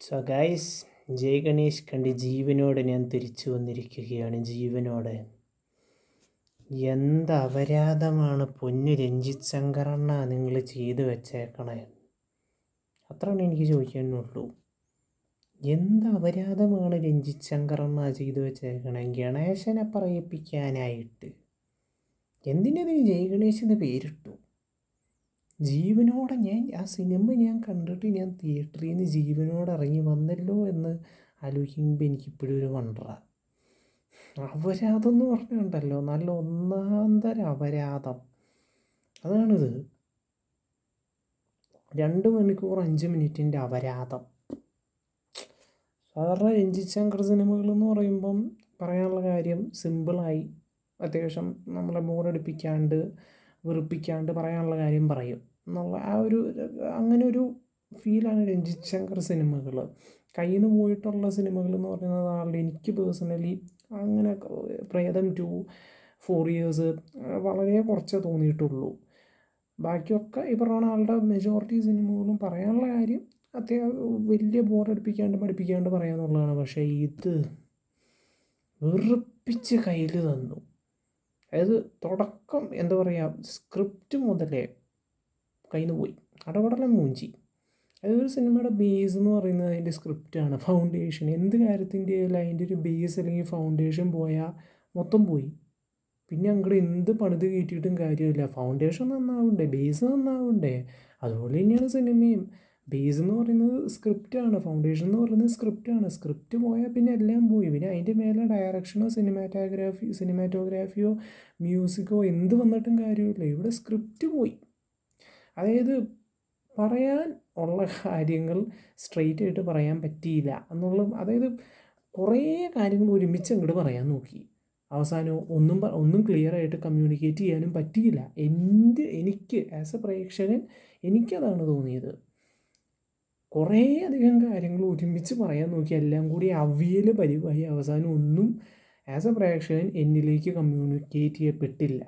So guys, ജയ് ഗണേഷ് കണ്ട് ജീവനോടെ ഞാൻ തിരിച്ചു വന്നിരിക്കുകയാണ്. ജീവനോടെ എന്ത് അപരാധമാണ് പൊന്നു രഞ്ജിത്ത് ശങ്കറണ്ണ നിങ്ങൾ ചെയ്തു വെച്ചേക്കണേ. അത്രയാണ് എനിക്ക് ചോദിക്കാനുള്ളൂ. എന്ത് അപരാധമാണ് രഞ്ജിത്ത് ശങ്കറണ്ണ ചെയ്തു വെച്ചേക്കണേ ഗണേശനെ പറയിപ്പിക്കാനായിട്ട്. എന്തിനതിന് ജയ് ഗണേഷ് എന്ന് പേരിട്ടു? ജീവനോടെ ആ സിനിമ കണ്ടിട്ട് ഞാൻ തിയേറ്ററിൽ നിന്ന് ജീവനോടെ ഇറങ്ങി വന്നല്ലോ എന്ന് ആലോചിക്കുമ്പോൾ എനിക്കിപ്പോഴും ഒരു വണ്ടറാണ്. അപരാധം എന്ന് പറഞ്ഞുണ്ടല്ലോ, നല്ല ഒന്നാന്തര അപരാധം. അതാണിത്. 2 മണിക്കൂർ 5 മിനിറ്റിൻ്റെ അപരാധം. സാധാരണ രഞ്ജിത്ത് ശങ്കർ സിനിമകൾ എന്ന് പറയുമ്പം പറയാനുള്ള കാര്യം സിമ്പിളായി, അത്യാവശ്യം നമ്മളെ ബോറടിപ്പിക്കാണ്ട് വെറുപ്പിക്കാണ്ട് പറയാനുള്ള കാര്യം പറയും എന്നുള്ള അങ്ങനെ ഒരു ഫീലാണ് രഞ്ജിത്ത് ശങ്കർ സിനിമകൾ. കയ്യിൽ നിന്ന് പോയിട്ടുള്ള സിനിമകൾ എന്ന് പറയുന്നത് ആളുടെ എനിക്ക് പേഴ്സണലി അങ്ങനെ പ്രേതം 2, 4 ഇയേഴ്സ് വളരെ കുറച്ചേ തോന്നിയിട്ടുള്ളൂ. ബാക്കിയൊക്കെ ഈ പറഞ്ഞ ആളുടെ മെജോറിറ്റി സിനിമകളും പറയാനുള്ള കാര്യം വലിയ ബോറടിപ്പിക്കാണ്ട് മടുപ്പിക്കാണ്ട് പറയാമെന്നുള്ളതാണ്. പക്ഷേ ഇത് വെറുപ്പിച്ച് കയ്യിൽ തന്നു. അതായത് തുടക്കം എന്താ പറയുക, സ്ക്രിപ്റ്റ് മുതലേ കയ്യിൽ നിന്ന് പോയി. അടപടലം മൂഞ്ചി. അതായത് ഒരു സിനിമയുടെ ബേസ് എന്ന് പറയുന്നത് അതിൻ്റെ സ്ക്രിപ്റ്റാണ്, ഫൗണ്ടേഷൻ. എന്ത് കാര്യത്തിൻ്റെ ആയാലും അതിൻ്റെ ഒരു ബേസ് അല്ലെങ്കിൽ ഫൗണ്ടേഷൻ പോയാൽ മൊത്തം പോയി. പിന്നെ അങ്ങോട്ട് എന്ത് പണിത് കയറ്റിയിട്ടും കാര്യമില്ല. ഫൗണ്ടേഷൻ നന്നാവണ്ടേ, ബേസ് നന്നാവണ്ടേ. അതുപോലെ തന്നെയാണ് സിനിമയും. ബേസ് എന്ന് പറയുന്നത് സ്ക്രിപ്റ്റാണ്, ഫൗണ്ടേഷൻ എന്ന് പറയുന്നത് സ്ക്രിപ്റ്റാണ്. സ്ക്രിപ്റ്റ് പോയാൽ പിന്നെ എല്ലാം പോയി. പിന്നെ അതിൻ്റെ മേലെ ഡയറക്ഷനോ സിനിമാറ്റോഗ്രാഫിയോ മ്യൂസിക്കോ എന്ത് വന്നിട്ടും കാര്യമില്ല. ഇവിടെ സ്ക്രിപ്റ്റ് പോയി. അതായത് പറയാൻ ഉള്ള കാര്യങ്ങൾ സ്ട്രെയിറ്റ് ആയിട്ട് പറയാൻ പറ്റിയില്ല എന്നുള്ള, അതായത് കുറേ കാര്യങ്ങൾ ഒരുമിച്ച് അങ്ങോട്ട് പറയാൻ നോക്കി. അവസാനം ഒന്നും ക്ലിയർ ആയിട്ട് കമ്മ്യൂണിക്കേറ്റ് ചെയ്യാനും പറ്റിയില്ല. എനിക്ക് ആസ് എ പ്രേക്ഷകൻ എനിക്കതാണ് തോന്നിയത്. കുറേ അധികം കാര്യങ്ങൾ ഒരുമിച്ച് പറയാൻ നോക്കി, എല്ലാം കൂടി അവിയൽ പരിവായി അവസാനം ഒന്നും ആസ് എ പ്രേക്ഷകൻ എന്നിലേക്ക് കമ്മ്യൂണിക്കേറ്റ് ചെയ്യപ്പെട്ടില്ല.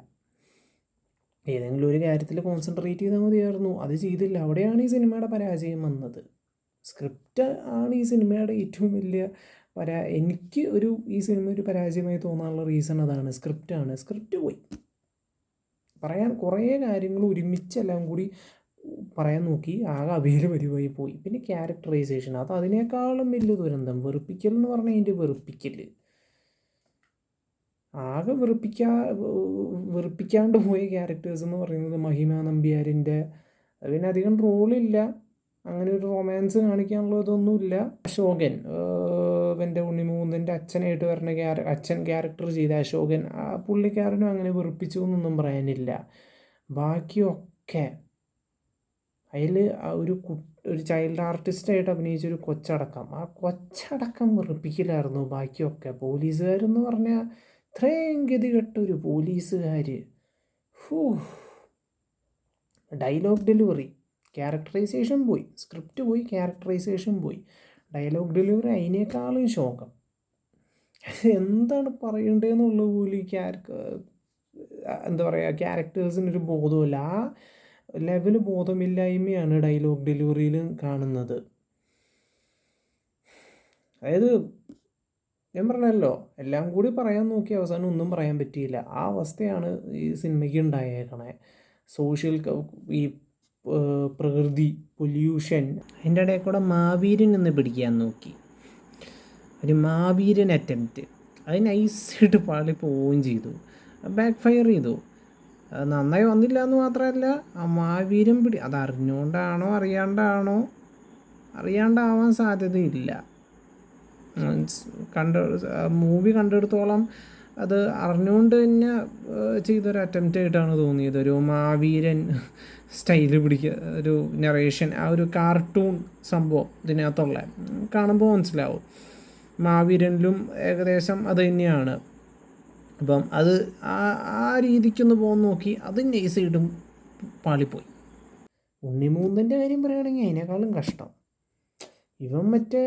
ഏതെങ്കിലും ഒരു കാര്യത്തിൽ കോൺസെൻട്രേറ്റ് ചെയ്താൽ മതിയായിരുന്നു, അത് ചെയ്തില്ല. അവിടെയാണ് ഈ സിനിമയുടെ പരാജയം വന്നത്. സ്ക്രിപ്റ്റ് ആണ് ഈ സിനിമയുടെ ഏറ്റവും വലിയ എനിക്ക് ഈ സിനിമ ഒരു പരാജയമായി തോന്നാനുള്ള റീസൺ അതാണ്. സ്ക്രിപ്റ്റ് പോയി. പറയാൻ കുറേ കാര്യങ്ങൾ ഒരുമിച്ചെല്ലാം കൂടി പറയാൻ നോക്കി, ആകെ അവിയൽ പരിവായി പോയി. പിന്നെ ക്യാരക്ടറൈസേഷൻ, അത് അതിനേക്കാളും വലിയ ദുരന്തം. വെറുപ്പിക്കൽ എന്ന് പറഞ്ഞാൽ അതിൻ്റെ വെറുപ്പിക്കൽ ആകെ വെറുപ്പിക്കാണ്ട് പോയ ക്യാരക്ടേഴ്സ് എന്ന് പറയുന്നത് മഹിമ നമ്പ്യാരിൻ്റെ, പിന്നെ അധികം റോളില്ല, അങ്ങനെ ഒരു റൊമാൻസ് കാണിക്കാനുള്ള ഇതൊന്നുമില്ല. അശോകൻ, എൻ്റെ ഉണ്ണിമൂന്നിൻ്റെ അച്ഛനായിട്ട് വരുന്ന അച്ഛൻ ക്യാരക്ടർ ചെയ്ത അശോകൻ, ആ പുള്ളിക്കാരനും അങ്ങനെ വെറുപ്പിച്ചു എന്നൊന്നും പറയാനില്ല. ബാക്കിയൊക്കെ അതിൽ ഒരു ചൈൽഡ് ആർട്ടിസ്റ്റായിട്ട് അഭിനയിച്ചൊരു കൊച്ചടക്കം, ആ കൊച്ചടക്കം വെറുപ്പിക്കലായിരുന്നു. ബാക്കിയൊക്കെ പോലീസുകാരെന്ന് പറഞ്ഞാൽ ഇത്രയും ഗതികെട്ടൊരു പോലീസുകാർ. ഡയലോഗ് ഡെലിവറി, ക്യാരക്ടറൈസേഷൻ പോയി. സ്ക്രിപ്റ്റ് പോയി, ക്യാരക്ടറൈസേഷൻ പോയി. ഡയലോഗ് ഡെലിവറി അതിനേക്കാളും ശോകം. എന്താണ് പറയേണ്ടതെന്നുള്ള പോലും എന്താ പറയുക, ക്യാരക്ടേഴ്സിനൊരു ബോധമില്ല. ആ ലെവല് ബോധമില്ലായ്മയാണ് ഡയലോഗ് ഡെലിവറിയിൽ കാണുന്നത്. അതായത് ഞാൻ പറഞ്ഞല്ലോ, എല്ലാം കൂടി പറയാൻ നോക്കി അവസാനം ഒന്നും പറയാൻ പറ്റിയില്ല. ആ അവസ്ഥയാണ് ഈ സിനിമയ്ക്ക് ഉണ്ടായേക്കണേ. ഈ പ്രകൃതി, പൊല്യൂഷൻ, അതിൻ്റെ ഇടയിൽ കൂടെ മാവീരൻ എന്ന് പിടിക്കാൻ നോക്കി. ഒരു മാവീരൻ അറ്റംപ്റ്റ്, അത് നൈസായിട്ട് പാളി പോവുകയും ചെയ്തു. ബാക്ക് ഫയർ ചെയ്തു. നന്നായി വന്നില്ല എന്ന് മാത്രമല്ല, ആ മാവീരൻ അത് അറിഞ്ഞുകൊണ്ടാണോ അറിയാണ്ടാവാൻ സാധ്യതയില്ല. മൂവി കണ്ടെടുത്തോളം അത് അറിഞ്ഞുകൊണ്ട് തന്നെ ചെയ്തൊരു അറ്റംപ്റ്റ് ആയിട്ടാണ് തോന്നിയത്. ഒരു മാവീരൻ സ്റ്റൈല് ഒരു നറേഷൻ, ആ ഒരു കാർട്ടൂൺ സംഭവം ഇതിനകത്തുള്ള കാണുമ്പോൾ മനസ്സിലാവും. മാവീരനിലും ഏകദേശം അത് തന്നെയാണ്. അപ്പം അത് ആ രീതിക്കൊന്ന് പോകാൻ നോക്കി, അത് നൈസായിട്ടും പാളിപ്പോയി. ഉണ്ണിമൂന്നിൻ്റെ കാര്യം പറയുകയാണെങ്കിൽ അതിനേക്കാളും കഷ്ടം. ഇവൻ മറ്റേ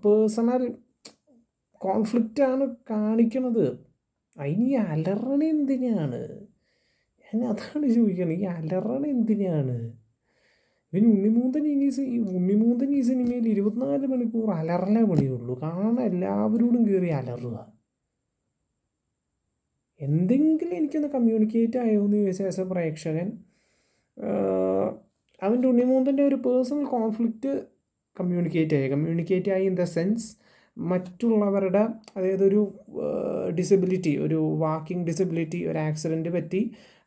പേഴ്സണൽ കോൺഫ്ലിക്റ്റാണ് കാണിക്കണത്. അതിന് ഈ അലറണ എന്തിനാണ്? ഞാൻ അതാണ് ചോദിക്കുന്നത്, ഈ അലറണ എന്തിനാണ്? പിന്നെ ഉണ്ണിമൂന്തൻ ഈ സിനിമയിൽ 24 മണിക്കൂർ അലറലേ പണിയുള്ളൂ. കാണാൻ എല്ലാവരോടും കയറി അലറുക. എന്തെങ്കിലും എനിക്കൊന്ന് കമ്മ്യൂണിക്കേറ്റ് ആയോ എന്ന് ചോദിച്ചാൽ ആസ് എ പ്രേക്ഷകൻ അവൻ്റെ ഉണ്ണിമൂന്തൻ്റെ ഒരു പേഴ്സണൽ കോൺഫ്ലിക്റ്റ് കമ്മ്യൂണിക്കേറ്റ് ആയി ഇൻ ദ സെൻസ് മറ്റുള്ളവരുടെ, അതായത് ഒരു ഡിസബിലിറ്റി, ഒരു വാക്കിംഗ് ഡിസബിലിറ്റി, ഒരു ആക്സിഡൻറ്റ് പറ്റി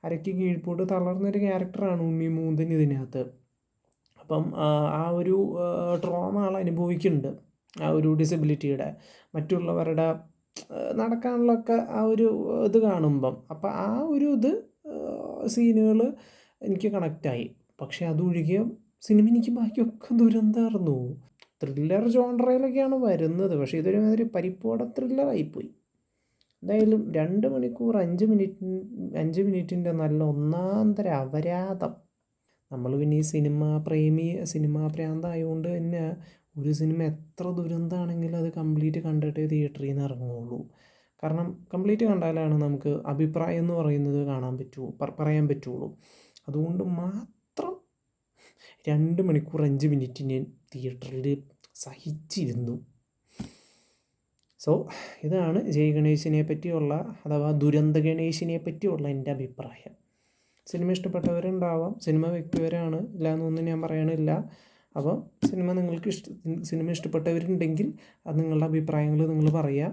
അരയ്ക്ക് കീഴ്പോട്ട് തളർന്നൊരു ക്യാരക്ടറാണ് ഉണ്ണിമൂന്തൻ ഇതിനകത്ത്. അപ്പം ആ ഒരു ട്രോമ ആൾ അനുഭവിക്കുന്നുണ്ട്, ആ ഒരു ഡിസബിലിറ്റിയുടെ, മറ്റുള്ളവരുടെ നടക്കാനുള്ളൊക്കെ ആ ഒരു ഇത് കാണുമ്പം. അപ്പം ആ ഒരു സീനുകൾ എനിക്ക് കണക്റ്റായി. പക്ഷേ അതൊഴികെ സിനിമ എനിക്ക് ബാക്കിയൊക്കെ ദുരന്തമായിരുന്നു. ത്രില്ലർ ജോൺറയിലൊക്കെയാണ് വരുന്നത്, പക്ഷേ ഇതൊരുമാതിരി പരിപ്പോടെ ത്രില്ലറായിപ്പോയി. എന്തായാലും 2 മണിക്കൂർ 5 മിനിറ്റിൻ്റെ നല്ല ഒന്നാന്തര അപരാധം. നമ്മൾ പിന്നെ ഈ സിനിമാ പ്രാന്തായതുകൊണ്ട് തന്നെ ഒരു സിനിമ എത്ര ദുരന്തമാണെങ്കിലും അത് കംപ്ലീറ്റ് കണ്ടിട്ടേ തിയേറ്ററിൽ നിന്ന് ഇറങ്ങുകയുള്ളൂ. കാരണം കംപ്ലീറ്റ് കണ്ടാലാണ് നമുക്ക് അഭിപ്രായം എന്ന് പറയുന്നത് പറയാൻ പറ്റുള്ളൂ. അതുകൊണ്ട് മാത്രം 2 മണിക്കൂർ 5 മിനിറ്റിന് തിയേറ്ററിൽ സഹിച്ചിരുന്നു. സോ ഇതാണ് ജയ് ഗണേശിനെ പറ്റിയുള്ള, അഥവാ ദുരന്ത ഗണേശിനെ പറ്റിയുള്ള എൻ്റെ അഭിപ്രായം. സിനിമ ഇഷ്ടപ്പെട്ടവരുണ്ടാവാം, സിനിമ വ്യക്തിപരമാണ്, ഇല്ല എന്നൊന്നും ഞാൻ പറയണില്ല. അപ്പോൾ സിനിമ ഇഷ്ടപ്പെട്ടവരുണ്ടെങ്കിൽ അത് നിങ്ങളുടെ അഭിപ്രായങ്ങൾ നിങ്ങൾ പറയുക.